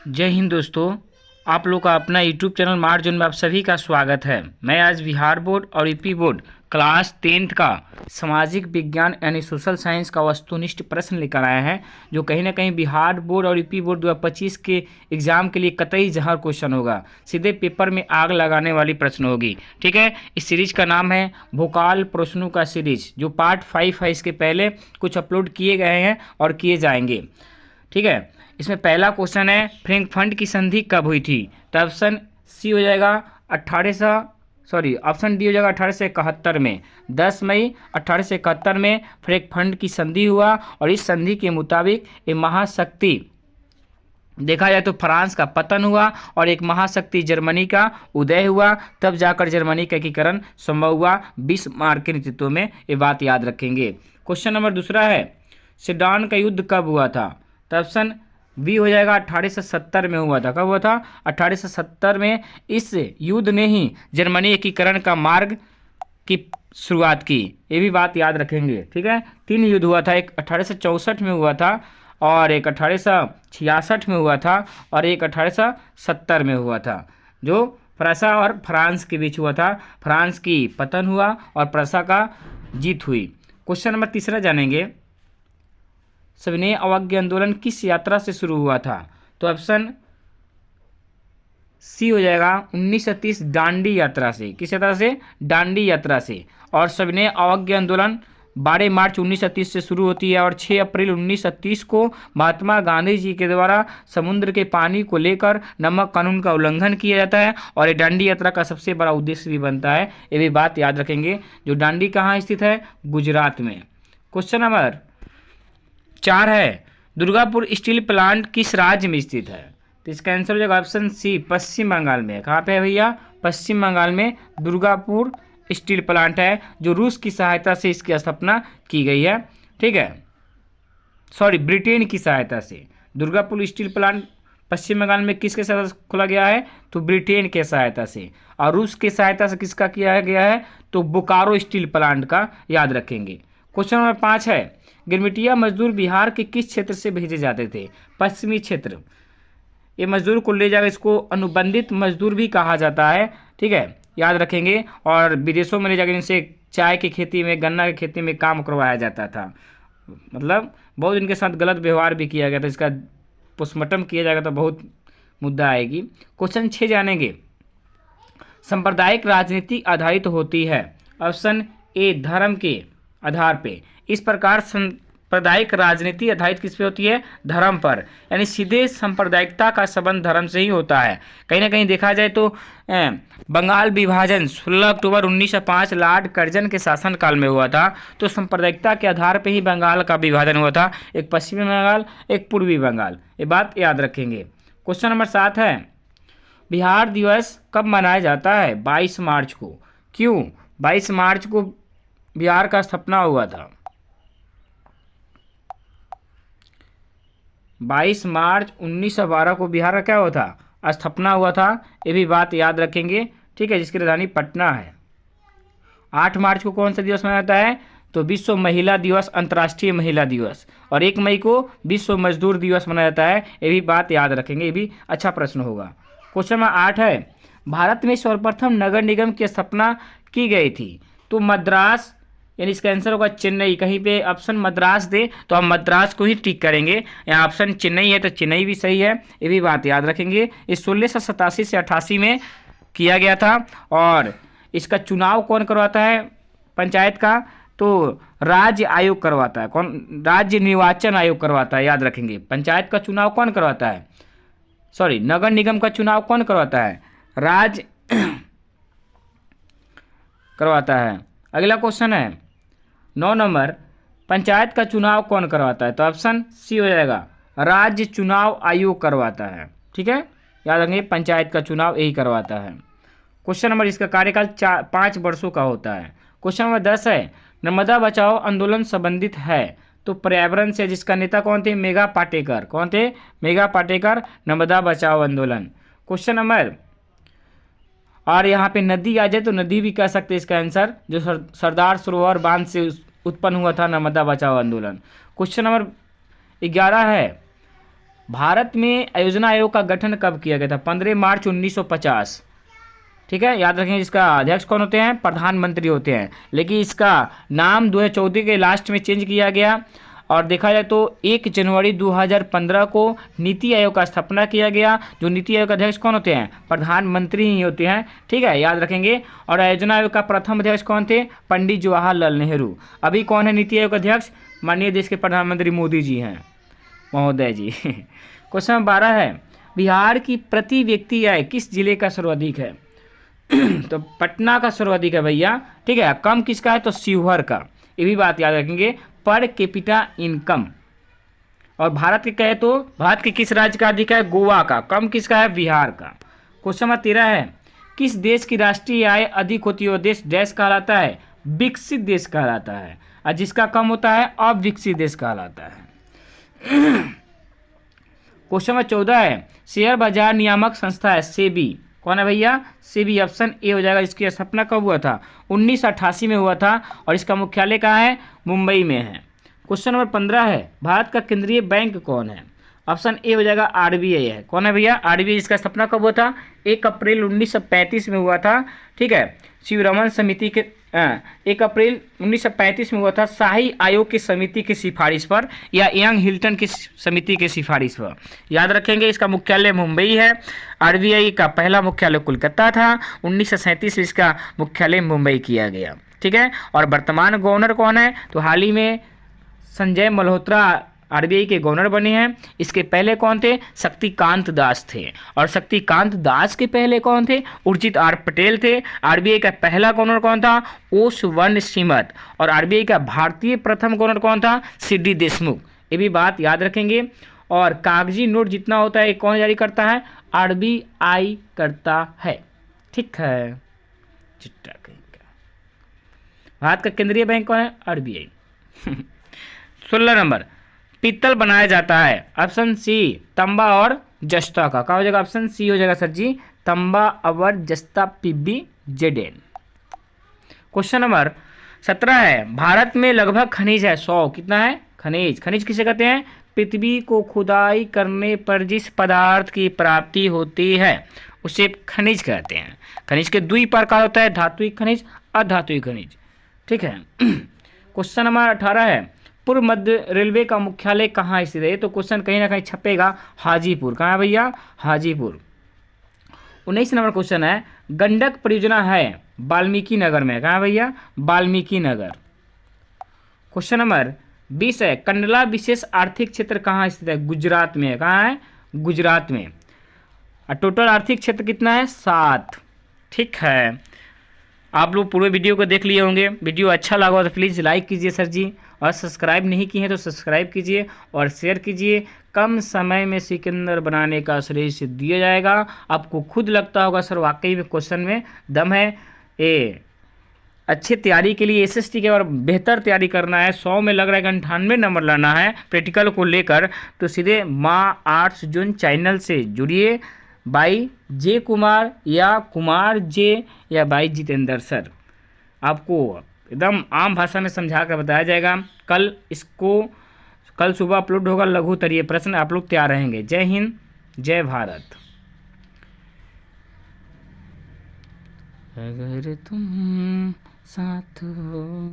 जय हिंद दोस्तों। आप लोग का अपना यूट्यूब चैनल मार जोन में आप सभी का स्वागत है। मैं आज बिहार बोर्ड और यूपी बोर्ड क्लास 10th का सामाजिक विज्ञान यानी सोशल साइंस का वस्तुनिष्ठ प्रश्न लेकर आया है, जो कहीं ना कहीं बिहार बोर्ड और यूपी बोर्ड 2025 के एग्जाम के लिए कतई जहर क्वेश्चन होगा। सीधे पेपर में आग लगाने वाली प्रश्न होगी। ठीक है, इस सीरीज का नाम है भोकाल प्रश्नों का सीरीज, जो पार्ट 5 है। इसके पहले कुछ अपलोड किए गए हैं और किए जाएंगे। ठीक है, इसमें पहला क्वेश्चन है फ्रैंकफर्ट की संधि कब हुई थी? तो ऑप्शन सी हो जाएगा ऑप्शन डी हो जाएगा 1871 में। 10 मई 1871 में फ्रैंकफर्ट की संधि हुआ और इस संधि के मुताबिक ये महाशक्ति देखा जाए तो फ्रांस का पतन हुआ और एक महाशक्ति जर्मनी का उदय हुआ। तब जाकर जर्मनी का एकीकरण संभव हुआ बिस्मार्क के नेतृत्व में। ये बात याद रखेंगे। क्वेश्चन नंबर दूसरा है सेडान का युद्ध कब हुआ था? तो ऑप्शन बी हो जाएगा 1870 में हुआ था। कब हुआ था? 1870 में। इस युद्ध ने ही जर्मनी एकीकरण का मार्ग की शुरुआत की। ये भी बात याद रखेंगे। ठीक है, 3 युद्ध हुआ था। एक 1864 में हुआ था और एक 1866 में हुआ था और एक 1870 में हुआ था, जो प्रसा और फ्रांस के बीच हुआ था। फ्रांस की पतन हुआ और प्रसा का जीत हुई। क्वेश्चन नंबर तीसरा जानेंगे सविनय अवज्ञा आंदोलन किस यात्रा से शुरू हुआ था? तो ऑप्शन सी हो जाएगा 1930 दांडी यात्रा से। किस यात्रा से? दांडी यात्रा से। और सविनय अवज्ञा आंदोलन 12 मार्च 1930 से शुरू होती है और 6 अप्रैल 1930 को महात्मा गांधी जी के द्वारा समुद्र के पानी को लेकर नमक कानून का उल्लंघन किया जाता है और ये दांडी यात्रा का सबसे बड़ा उद्देश्य भी बनता है। ये भी बात याद रखेंगे। जो दांडी कहाँ स्थित है? गुजरात में। क्वेश्चन नंबर 4 है दुर्गापुर स्टील प्लांट किस राज्य में स्थित है? तो इसका आंसर हो जाएगा ऑप्शन सी पश्चिम बंगाल में। कहाँ पे है भैया? पश्चिम बंगाल में दुर्गापुर स्टील प्लांट है, जो रूस की सहायता से इसकी स्थापना की गई है। ठीक है, ब्रिटेन की सहायता से। दुर्गापुर स्टील प्लांट पश्चिम बंगाल में किसके साथ खोला गया है? तो ब्रिटेन के सहायता से। और रूस की सहायता से किसका किया गया है? तो बोकारो स्टील प्लांट का। याद रखेंगे। क्वेश्चन नंबर 5 है गिरमिटिया मजदूर बिहार के किस क्षेत्र से भेजे जाते थे? पश्चिमी क्षेत्र। ये मजदूर को ले जाकर इसको अनुबंधित मजदूर भी कहा जाता है। ठीक है, याद रखेंगे। और विदेशों में ले जाकर इनसे चाय की खेती में, गन्ना की खेती में काम करवाया जाता था। मतलब बहुत इनके साथ गलत व्यवहार भी किया गया था। इसका पोस्टमार्टम किया जाएगा तो बहुत मुद्दा आएगी। क्वेश्चन 6 जानेंगे सांप्रदायिक राजनीति आधारित होती है। ऑप्शन ए धर्म के आधार पे। इस प्रकार सांप्रदायिक राजनीति आधारित किस पे होती है? धर्म पर। यानी सीधे सांप्रदायिकता का संबंध धर्म से ही होता है। कहीं ना कहीं देखा जाए तो बंगाल विभाजन 16 अक्टूबर 1905 लॉर्ड कर्जन के शासनकाल में हुआ था। तो सांप्रदायिकता के आधार पर ही बंगाल का विभाजन हुआ था, एक पश्चिमी बंगाल एक पूर्वी बंगाल। ये बात याद रखेंगे। क्वेश्चन नंबर 7 है बिहार दिवस कब मनाया जाता है? 22 मार्च को। क्यों 22 मार्च को बिहार का स्थापना हुआ था? 22 मार्च 1912 को बिहार का क्या हुआ था? स्थापना हुआ था। ये भी बात याद रखेंगे। ठीक है, जिसकी राजधानी पटना है। 8 मार्च को कौन सा दिवस मनाया जाता है? तो विश्व महिला दिवस, अंतर्राष्ट्रीय महिला दिवस। और 1 मई को विश्व मजदूर दिवस मनाया जाता है। ये भी बात याद रखेंगे। ये भी अच्छा प्रश्न होगा। क्वेश्चन नंबर 8 है भारत में सर्वप्रथम नगर निगम की स्थापना की गई थी। तो मद्रास, यानी इसका आंसर होगा चेन्नई। कहीं पे ऑप्शन मद्रास दे तो हम मद्रास को ही टिक करेंगे। यहाँ ऑप्शन चेन्नई है तो चेन्नई भी सही है। ये भी बात याद रखेंगे। ये 1687 से 88 में किया गया था। और इसका चुनाव कौन करवाता है पंचायत का? तो राज्य आयोग करवाता है। कौन? राज्य निर्वाचन आयोग करवाता है। याद रखेंगे। पंचायत का चुनाव कौन करवाता है? नगर निगम का चुनाव कौन करवाता है? राज्य करवाता है। अगला क्वेश्चन है 9 नंबर पंचायत का चुनाव कौन करवाता है? तो ऑप्शन सी हो जाएगा राज्य चुनाव आयोग करवाता है। ठीक है, याद रखेंगे पंचायत का चुनाव यही करवाता है। क्वेश्चन नंबर इसका कार्यकाल 5 वर्षों का होता है। क्वेश्चन नंबर 10 है नर्मदा बचाओ आंदोलन संबंधित है तो पर्यावरण से, जिसका नेता कौन थे? मेघा पाटेकर। कौन थे? मेघा पाटेकर। नर्मदा बचाओ आंदोलन। क्वेश्चन नंबर, और यहाँ पे नदी आ जाए तो नदी भी कह सकते हैं इसका आंसर, जो सरदार सरोवर बांध से उत्पन्न हुआ था नर्मदा बचाओ आंदोलन। क्वेश्चन नंबर 11 है भारत में योजना आयोग का गठन कब किया गया था? 15 मार्च 1950। ठीक है, याद रखें। इसका अध्यक्ष कौन होते हैं? प्रधानमंत्री होते हैं। लेकिन इसका नाम 2014 के लास्ट में चेंज किया गया। और देखा जाए तो 1 जनवरी 2015 को नीति आयोग का स्थापना किया गया। जो नीति आयोग का अध्यक्ष कौन होते हैं? प्रधानमंत्री ही होते हैं। ठीक है, याद रखेंगे। और योजना आयोग का प्रथम अध्यक्ष कौन थे? पंडित जवाहरलाल नेहरू। अभी कौन है नीति आयोग अध्यक्ष? माननीय देश के प्रधानमंत्री मोदी जी हैं, महोदय जी। क्वेश्चन नंबर 12 है, बिहार की प्रति व्यक्ति आय किस जिले का सर्वाधिक है? तो पटना का सर्वाधिक है भैया। ठीक है, कम किसका है? तो शिवहर का। ये भी बात याद रखेंगे, पर कैपिटा इनकम। और भारत के कहे तो भारत के किस राज्य का अधिक है? गोवा का। कम किसका है? बिहार का। क्वेश्चन नंबर 13 है, किस देश की राष्ट्रीय आय अधिक होती है वो देश डैश कहलाता है? विकसित देश कहलाता है। और जिसका कम होता है अविकसित देश कहलाता है। क्वेश्चन नंबर 14 है, शेयर बाजार नियामक संस्था है सेबी। कौन है भैया? सेबी। ऑप्शन ए हो जाएगा। इसकी स्थापना कब हुआ था? 1988 में हुआ था। और इसका मुख्यालय कहाँ है? मुंबई में है। क्वेश्चन नंबर 15 है, भारत का केंद्रीय बैंक कौन है? ऑप्शन ए हो जाएगा आरबीआई है। कौन है भैया? आरबीआई। इसका स्थापना कब हुआ था? 1 अप्रैल 1935 में हुआ था। ठीक है, शिवरमन समिति के 1 अप्रैल 1935 में हुआ था, शाही आयोग की समिति की सिफारिश पर या यंग हिल्टन की समिति की सिफारिश पर। याद रखेंगे, इसका मुख्यालय मुंबई है। आरबीआई का पहला मुख्यालय कोलकाता था। 1937 में इसका मुख्यालय मुंबई किया गया। ठीक है, और वर्तमान गवर्नर कौन है? तो हाल ही में संजय मल्होत्रा आरबीआई के गवर्नर बने हैं। इसके पहले कौन थे? शक्तिकांत दास थे। और शक्तिकांत दास के पहले कौन थे? उर्जित आर पटेल थे। आरबीआई का पहला गवर्नर कौन था? ओस वन सीमत। और आरबीआई का भारतीय प्रथम गवर्नर कौन था? सीडी देशमुख। ये भी बात याद रखेंगे। और कागजी नोट जितना होता है कौन जारी करता है? आरबीआई करता है। ठीक है, चिट्टा कहीं का। भारत का केंद्रीय बैंक कौन है? आरबीआई। 16 नंबर, पीतल बनाया जाता है। ऑप्शन सी तांबा और जस्ता का। क्या हो जाएगा? ऑप्शन सी हो जाएगा सर जी, तांबा और जस्ता PbZn। क्वेश्चन नंबर 17 है, भारत में लगभग खनिज है 100। कितना है? खनिज। खनिज किसे कहते हैं? पृथ्वी को खुदाई करने पर जिस पदार्थ की प्राप्ति होती है उसे खनिज कहते हैं। खनिज के 2 प्रकार होता है, धात्विक खनिज, अधात्विक खनिज। ठीक है। क्वेश्चन नंबर 18 है, पूर्व मध्य रेलवे का मुख्यालय कहाँ स्थित है? तो क्वेश्चन कहीं ना कहीं छपेगा, हाजीपुर। कहाँ है भैया? हाजीपुर। 19 नंबर क्वेश्चन है, गंडक परियोजना है वाल्मीकि नगर में। कहाँ है भैया? वाल्मीकि नगर। क्वेश्चन नंबर 20 है, कंडला विशेष आर्थिक क्षेत्र कहाँ स्थित है? गुजरात में है। कहाँ है? गुजरात में। और टोटल आर्थिक क्षेत्र कितना है? 7। ठीक है, आप लोग पूरे वीडियो को देख लिए होंगे। वीडियो अच्छा लगा तो प्लीज़ लाइक कीजिए सर जी, और सब्सक्राइब नहीं किए हैं तो सब्सक्राइब कीजिए और शेयर कीजिए। कम समय में सिकंदर बनाने का श्रेय दिया जाएगा। आपको खुद लगता होगा सर वाकई में क्वेश्चन में दम है। ये अच्छी तैयारी के लिए एसएसटी के और बेहतर तैयारी करना है, 100 में लग रहा है कि 98 नंबर लाना है प्रैक्टिकल को लेकर, तो सीधे माँ आर्ट्स जोन चैनल से जुड़िए। बाई जे कुमार या कुमार जे या बाई जितेंद्र सर, आपको एकदम आम भाषा में समझा कर बताया जाएगा। कल सुबह अपलोड होगा लघु उत्तरीय प्रश्न, आप लोग तैयार रहेंगे। जय हिंद, जय भारत। अगर तुम साथ हो।